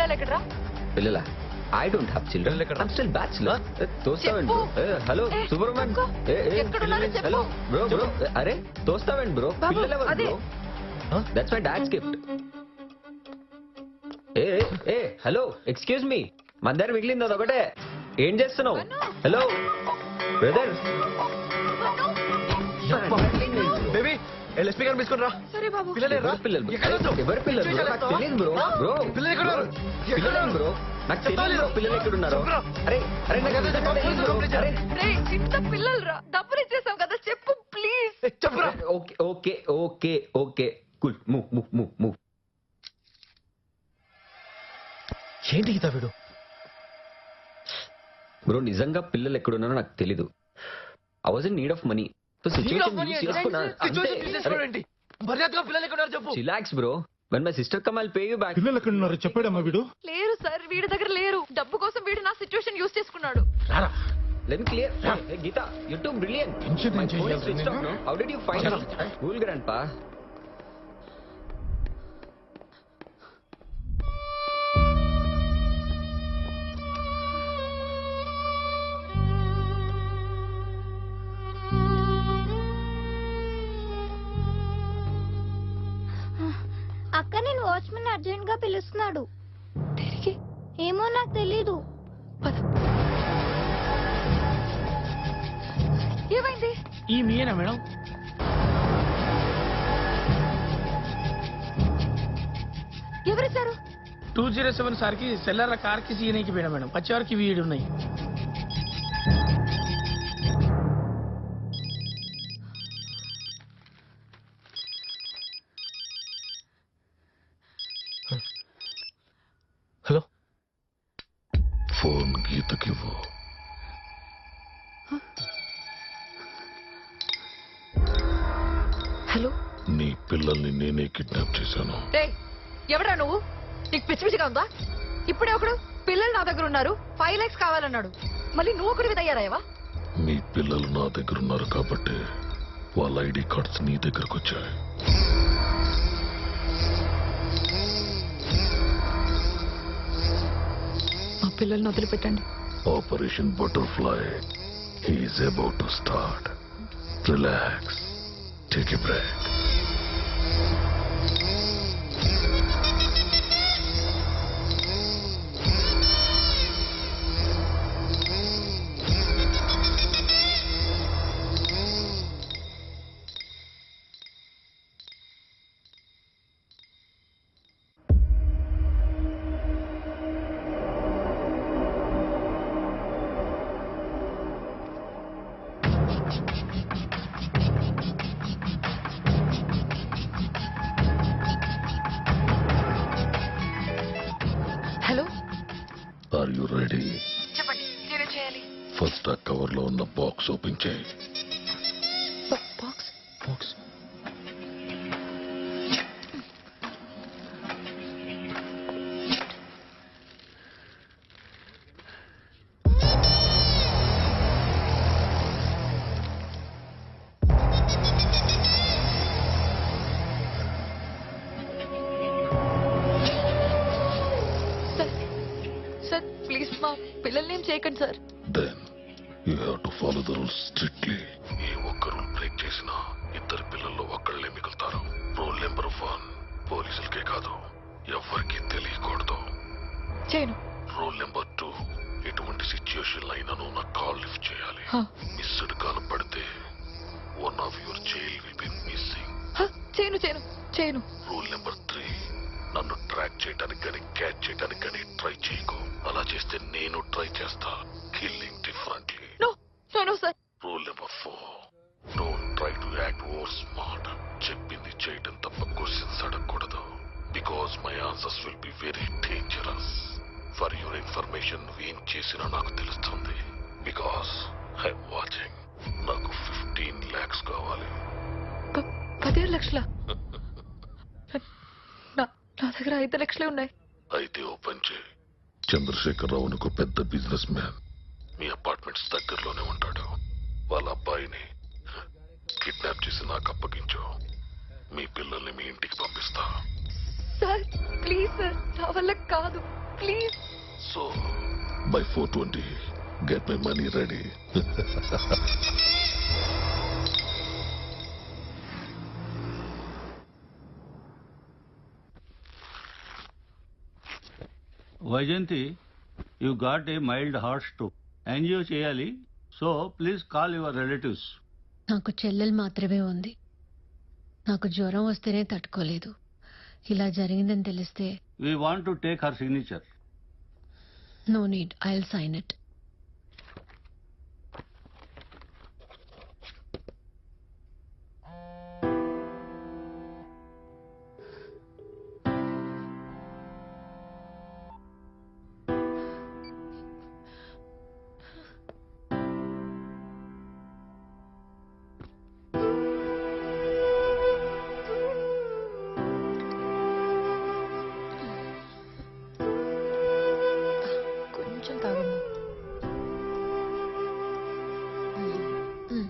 పిల్లలు ఎక్కడరా? పిల్లలా? I don't have children. I'm still bachelor. తోస్తావేంటి bro? Hello Subrahman. Hello bro bro. అరే తోస్తావేంటి బ్రో? పిల్లలు ఎవరు bro? That's my dad's gift. ఏ హలో ఎక్స్క్యూజ్ మీ, మన దగ్గర మిగిలింది అదొకటే. ఏం చేస్తున్నావు? Hello brother. బేబీ ఎల్ఎస్పీ గారు తీసుకుని రా. ఎవరి పిల్లలు నాకు తెలియదు బ్రో. బ్రో పిల్లలు బ్రో, నాకు తెలియదు పిల్లలు ఎక్కడున్నారు. అరే అరే ఇంత పిల్లలు రా, డబ్బులు ఇచ్చేసాం కదా, చెప్పు ప్లీజ్. చెప్పురా. Okay okay okay okay cool. Move move move move. ఏంటి గీతా వీడు? బ్రో నిజంగా పిల్లలు ఎక్కడున్నారో నాకు తెలీదు. I was in need of money. Relax bro. when my sister come I'll pay you back. పిల్లలు ఎక్కడున్నారు చెప్పాడమ్మా వీడు? లేరు సార్, వీడి దగ్గర లేరు. డబ్బు కోసం వీడు నా సిచ్యువేషన్ యూజ్ చేసుకున్నాడు. Let me clear. Hey Geeta, you're too brilliant. My phone is switched off, no? How did you find it? Cool grandpa. అక్క నేను వాచ్మెన్ అర్జెంట్ గా పిలుస్తున్నాడు. దేనికి? ఏమో నాకు తెలీదు. ఏమైంది? ఈ మీనా మేడం? ఎవరిచ్చారు? 207 సార్ కి సెల్లర్ కార్ కి సీఎన్కి పోయినా మేడం. వచ్చేవారికి వీడి ఉన్నాయి. Hello phone గీతకివ్వు. హలో, నీ పిల్లల్ని నేనే కిడ్నాప్ చేశాను. ఎవడా నువ్వు? నీకు పిచ్చి పిచ్చిగా ఉందా? ఇప్పుడే ఒకడు పిల్లలు నా దగ్గర ఉన్నారు 5 lakhs కావాలన్నాడు. మళ్ళీ నువ్వు ఒకటి తయారయ్యవా? మీ పిల్లలు నా దగ్గర ఉన్నారు కాబట్టి వాళ్ళ ఐడి కార్డ్స్ నీ దగ్గరకు వచ్చాయి. మా పిల్లల్ని వదిలిపెట్టండి. Operation butterfly is about to start. Relax, take a break. Hello, are you ready? చెప్పండి, నేనేం చేయాలి? ఫస్ట్ ఆ కవర్ లో ఉన్న బాక్స్ ఓపెన్ చేయి. బాక్స్? బాక్స్ సార్ ప్లీజ్ మా పిల్లల్ని ఏం చేయకండి sir. Then you have to follow the rules strictly. ఏ ఒక్క రూల్ బ్రేక్ చేసినా ఇద్దరు పిల్లల్లో ఒక్కళ్ళే మిగులుతారు. రూల్ నెంబర్ 1 పోలీసులకే కాదు ఎవరికి తెలియకూడదు. చేయను. రూల్ నెంబర్ 2 ఎటువంటి సిచ్యుయేషన్ అయినాను నా కాల్ లిఫ్ట్ చేయాలి. మిస్డ్ కాల్ పడితే one of your child will be missing. చేయను చేయను చేయను. రూల్ నెంబర్ 3 నన్ను ట్రాక్ చేయడానికి కానీ క్యాచ్ చేయడానికి కానీ ట్రై చేయకు. అలా చేస్తే నేను ట్రై చేస్తా. Killing differently. No no no sir. Rule number 4 don't try to act over smart. చెప్పింది చేయడం తప్ప క్వశ్చన్స్ అడగకూడదు. Because my answers will be very dangerous. For your information నువ్వేం చేసినా నాకు తెలుస్తుంది. Because I'm watching. నాకు 15 lakhs కావాలి. 15 లక్షల? నా దగ్గర 5 లక్షలే ఉన్నాయి. అయితే ఓపెన్ చేయి. చంద్రశేఖరరావు ఒక పెద్ద బిజినెస్ మ్యాన్ మీ అపార్ట్మెంట్స్ దగ్గరలోనే ఉంటాడు. వాళ్ళ అబ్బాయిని కిడ్నాప్ చేసి నాకు అప్పగించు. మీ పిల్లల్ని మీ ఇంటికి పంపిస్తా. సార్ ప్లీజ్ సార్, నా వల్ల కాదు, please. So, by 4:20, get my money ready. Vyjayanthi you got a mild heart stroke. Angio చేయాలి. So please call your relatives. నాకు చెల్లెలు మాత్రమే ఉంది. నాకు జ్వరం వస్తేనే తట్టుకోలేదు. ఇలా జరిగిందని తెలిస్తే we want to take her signature. No need, I will sign it. కొంచెం తాగమ్మా.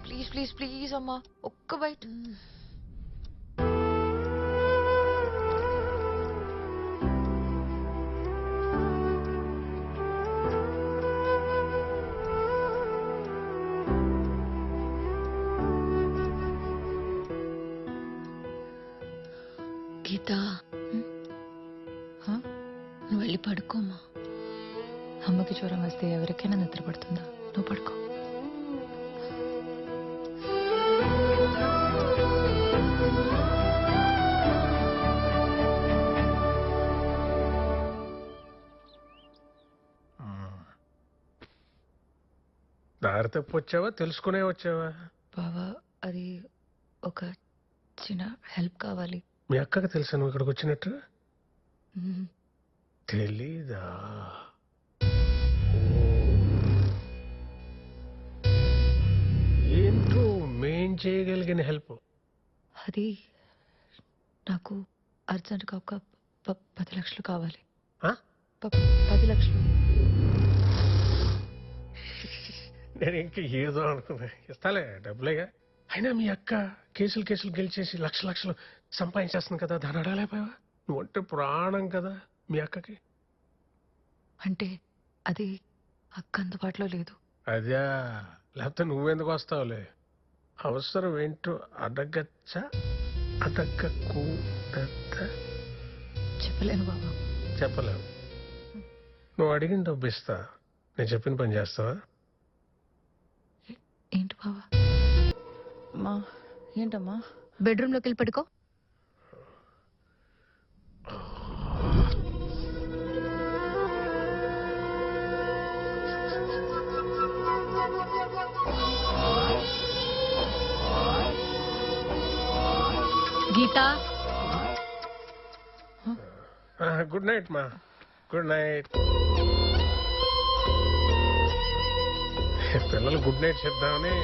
ప్లీజ్ ప్లీజ్ ప్లీజ్ అమ్మా, ఒక్క బైట్. గీత, నువ్వు వెళ్ళి పడుకోమా. అమ్మకి జ్వరం వస్తే ఎవరికైనా నిద్ర పడుతుందా? నువ్వు పడుకో. దారి తప్పు వచ్చావా, తెలుసుకునే వచ్చావా? బావా, అది ఒక చిన్న హెల్ప్ కావాలి. మీ అక్కకి తెలుసా నువ్వు ఇక్కడికి వచ్చినట్టు? మ్మ్. తెలీదా? ఏంటో మేం చేయగలిగిన హెల్ప్. అది నాకు అర్జెంట్గా ఒక 10 లక్షలు కావాలి. ఆ? 10 లక్షలు. నేను ఇంకా ఏదో అనుకున్నా. ఇస్తాలే, డబ్బులేగా. అయినా మీ అక్క కేసులు గెలిచేసి లక్షలు సంపాదించేస్తుంది కదా, దాన్ని అడగలేకపోయావా? నువ్వంటే ప్రాణం కదా మీ అక్కకి. అంటే అది అక్క అందుబాటులో లేదు. అదే, లేకపోతే నువ్వెందుకు వస్తావులే. అవసరం ఏంటో అడగచ్చా, అడగకూడదా? చెప్పలేను బాబా. చెప్పలేవు. నువ్వు అడిగిన డబ్బు ఇస్తా, నేను చెప్పిన పని చేస్తావా? ఏంటి బావా? అమ్మా, ఏంటమ్మా? బెడ్రూమ్ లోకి వెళ్ళి పడుకో. గీత, గుడ్ నైట్ మా, గుడ్ నైట్. పిల్లలు గుడ్ నైట్ చెప్దామని.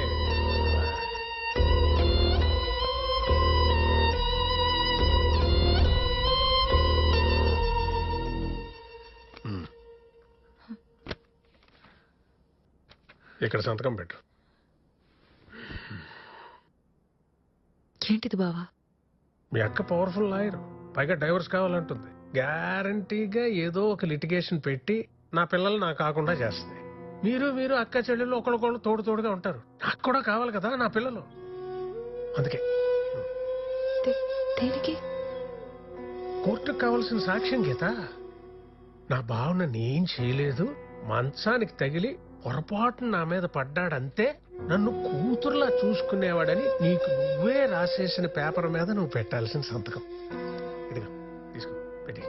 ఇక్కడ సంతకం పెట్టు. ఏంటిది బావా? మీ అక్క పవర్ఫుల్ లాయర్, పైగా డైవర్స్ కావాలంటుంది. గ్యారంటీగా ఏదో ఒక లిటిగేషన్ పెట్టి నా పిల్లలు నాకు కాకుండా చేస్తుంది. మీరు అక్క చెల్లెళ్ళు ఒకళ్ళొకళ్ళు తోడుగా ఉంటారు. నాకు కూడా కావాలి కదా నా పిల్లలు. అందుకే దేనికి? కోర్టుకు కావాల్సిన సాక్ష్యం గీత. నా భావన నేం చేయలేదు, మంచానికి తగిలి పొరపాటున నా మీద పడ్డాడంతే, నన్ను కూతురులా చూసుకునేవాడని నీకు నువ్వే రాసేసిన పేపర్ మీద నువ్వు పెట్టాల్సిన సంతకం. ఇదిగో తీసుకో, పెట్టి.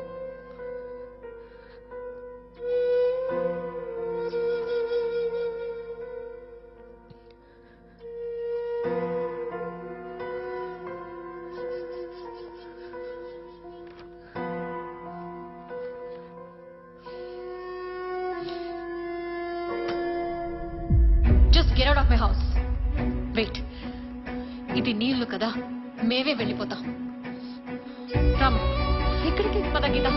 Just get out of my house. Wait, ఇది నీళ్లు కదా, మేమే వెళ్ళిపోతాం. రామ్, ఇక్కడికి పద గీత.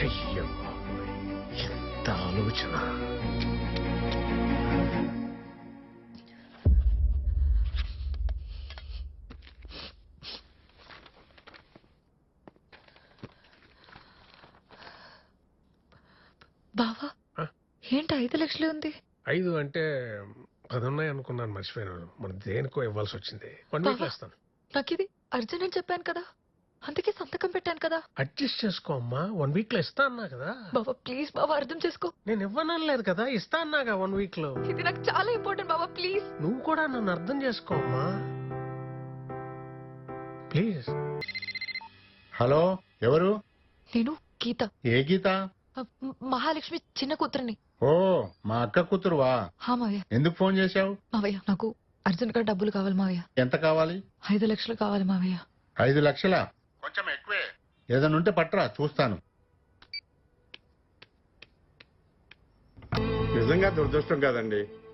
అయ్యో ఎంత ఆలోచన. బావా ఆ? ఏంటి 5 లక్షలే ఉంది? 5 అంటే 10 ఉన్నాయి అనుకున్నాను, మర్చిపోయాను. మనం దేనికో ఇవ్వాల్సి వచ్చింది. 1 వీక్ లో ఇస్తాను. నాకు ఇది అర్జెంట్ అని చెప్పాను కదా, అందుకే సంతకం పెట్టాను కదా. అడ్జస్ట్ చేసుకో అమ్మా, 1 వీక్ లో ఇస్తా అన్నా కదా. బావా ప్లీజ్ బావా, అర్థం చేసుకో. నేను ఇవ్వనలేదు కదా, ఇస్తా అన్నాగా 1 వీక్ లో. ఇది నాకు చాలా ఇంపార్టెంట్ బావా, ప్లీజ్. నువ్వు కూడా నన్ను అర్థం చేసుకో అమ్మా, ప్లీజ్. హలో, ఎవరు? నేను గీత, ఏ గీత? మహాలక్ష్మి చిన్న కూతురిని. ఓ, మా అక్క కూతురువా? హా మావయ్య. ఎందుకు ఫోన్ చేశావు? మావయ్య నాకు అర్జెంట్ గా డబ్బులు కావాలి మావయ్య. ఎంత కావాలి? 5 లక్షలు కావాలి మావయ్య. 5 లక్షలా? కొంచెం ఎక్కువే. ఏదైనా ఉంటే పట్రా, చూస్తాను. నిజంగా దురదృష్టం కాదండి.